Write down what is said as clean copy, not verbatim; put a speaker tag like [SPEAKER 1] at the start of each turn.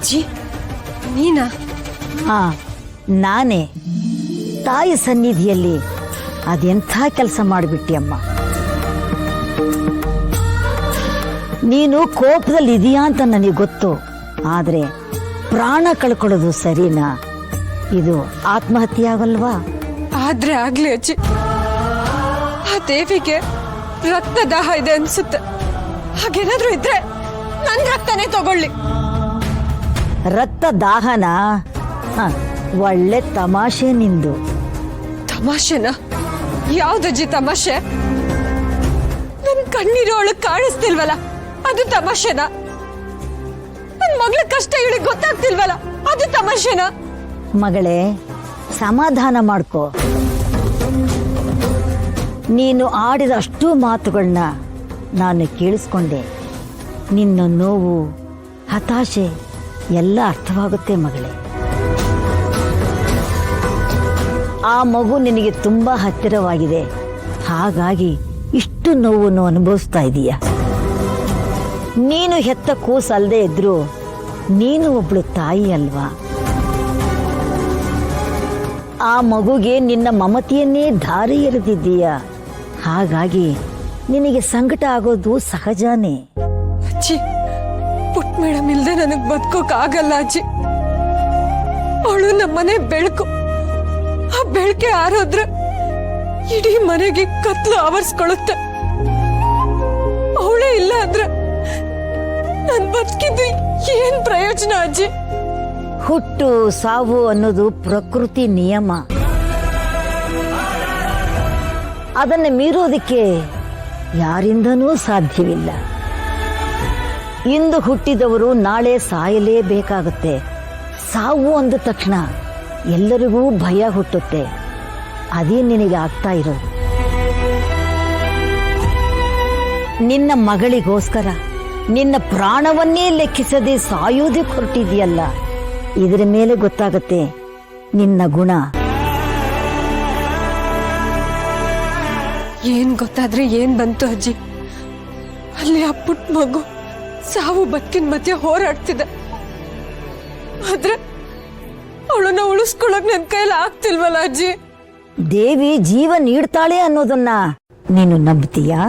[SPEAKER 1] ಅಜ್ಜಿ ನೀನಾ?
[SPEAKER 2] ಹಾ, ನಾನೇ. ತಾಯಿ ಸನ್ನಿಧಿಯಲ್ಲಿ ಅದೆಂಥ ಕೆಲಸ ಮಾಡಿಬಿಟ್ಟಿಯಮ್ಮ. ನೀನು ಕೋಪದಲ್ಲಿ ಇದೆಯಾ ಅಂತ ನನಗೆ ಗೊತ್ತು, ಆದರೆ ಪ್ರಾಣ ಕಳ್ಕೊಳ್ಳೋದು ಸರಿನಾ? ಇದು ಆತ್ಮಹತ್ಯೆ ಆಗಲ್ವಾ?
[SPEAKER 1] ಆದ್ರೆ ಆಗ್ಲಿ ಅಜ್ಜಿ, ಆ ದೇವಿಗೆ ರಕ್ತದಾಹ ಇದೆ ಅನ್ಸುತ್ತೆ. ಹಾಗೇನಾದ್ರೂ ಇದ್ರೆ ನನ್ ರಕ್ತನೇ ತಗೊಳ್ಳಿ.
[SPEAKER 2] ರಕ್ತದಾಹನ? ಒಳ್ಳೆ ತಮಾಷೆ ನಿಂದು.
[SPEAKER 1] ತಮಾಷೆನಾ? ಯಾವ್ದಜ್ಜಿ ತಮಾಷೆ? ನನ್ ಕಣ್ಣೀರು ಅವಳಗ್ ಕಾಣಿಸ್ತಿಲ್ವಲ್ಲ, ಅದು ತಮಾಷೆನಾ? ನನ್ ಮಗಳ ಕಷ್ಟ ಇವಳಿಗೆ ಗೊತ್ತಾಗ್ತಿಲ್ವಲ್ಲ, ಅದು ತಮಾಷೆನಾ?
[SPEAKER 2] ಮಗಳೇ, ಸಮಾಧಾನ ಮಾಡ್ಕೋ. ನೀನು ಆಡಿದ ಅಷ್ಟೂ ಮಾತುಗಳನ್ನ ನಾನು ಕೇಳಿಸ್ಕೊಂಡೆ. ನಿನ್ನ ನೋವು, ಹತಾಶೆ ಎಲ್ಲ ಅರ್ಥವಾಗುತ್ತೆ ಮಗಳೇ. ಆ ಮಗು ನಿನಗೆ ತುಂಬಾ ಹತ್ತಿರವಾಗಿದೆ, ಹಾಗಾಗಿ ಇಷ್ಟು ನೋವನ್ನು ಅನುಭವಿಸ್ತಾ ಇದೀಯ. ನೀನು ಹೆತ್ತ ಕೂಸಲ್ದೇ ಇದ್ರು ನೀನು ಒಬ್ಳು ತಾಯಿ ಅಲ್ವಾ? ಆ ಮಗುಗೆ ನಿನ್ನ ಮಮತೆಯನ್ನೇ ಧಾರೆ ಎರೆದಿದ್ದೀಯ, ಹಾಗಾಗಿ ನಿನಗೆ ಸಂಕಟ ಆಗೋದು ಸಹಜನೇ.
[SPEAKER 1] ಅಜ್ಜಿ, ಪುಟ್ ಮೇಡಮ್ ಇಲ್ದೆ ನನಗ್ ಬದುಕೋಕ್ ಆಗಲ್ಲ ಅಜ್ಜಿ. ಅವಳು ನಮ್ಮನೆ ಬೆಳಕು. ಆ ಬೆಳಕೆ ಆರೋದ್ರೆ ಇಡೀ ಮನೆಗೆ ಕತ್ಲು ಆವರಿಸ್ಕೊಳ್ಳುತ್ತೆ. ಅವಳೇ ಇಲ್ಲ ಅಂದ್ರೆ ನನ್ ಬದುಕಿದ್ದು ಏನ್ ಪ್ರಯೋಜನ ಅಜ್ಜಿ?
[SPEAKER 2] ಹುಟ್ಟು ಸಾವು ಅನ್ನೋದು ಪ್ರಕೃತಿ ನಿಯಮ. ಅದನ್ನು ಮೀರೋದಕ್ಕೆ ಯಾರಿಂದನೂ ಸಾಧ್ಯವಿಲ್ಲ. ಇಂದು ಹುಟ್ಟಿದವರು ನಾಳೆ ಸಾಯಲೇಬೇಕಾಗುತ್ತೆ. ಸಾವು ಅಂದ ತಕ್ಷಣ ಎಲ್ಲರಿಗೂ ಭಯ ಹುಟ್ಟುತ್ತೆ. ಅದೇ ನಿನಗೆ ಆಗ್ತಾ ಇರೋದು. ನಿನ್ನ ಮಗಳಿಗೋಸ್ಕರ ನಿನ್ನ ಪ್ರಾಣವನ್ನೇ ಲೆಕ್ಕಿಸದೆ ಸಾಯೋದಕ್ಕೆ ಹೊರಟಿದೆಯಲ್ಲ, ಇದರ ಮೇಲೆ ಗೊತ್ತಾಗುತ್ತೆ ನಿನ್ನ ಗುಣ.
[SPEAKER 1] ಏನ್ ಗೊತ್ತಾದ್ರೆ ಏನ್ ಬಂತು ಅಜ್ಜಿ? ಅಲ್ಲಿ ಆ ಪುಟ್ಟ ಮಗು ಸಾವು ಬದುಕಿನ ಮಧ್ಯೆ ಹೋರಾಡ್ತಿದೆ. ಆದ್ರೆ ಅವಳನ್ನ ಉಳಿಸ್ಕೊಳ್ಳೋಕ್ ನನ್ ಕೈಲಿ ಆಗ್ತಿಲ್ವಲ್ಲ ಅಜ್ಜಿ?
[SPEAKER 2] ದೇವಿ ಜೀವ ನೀಡ್ತಾಳೆ ಅನ್ನೋದನ್ನ ನೀನು ನಂಬ್ತೀಯಾ?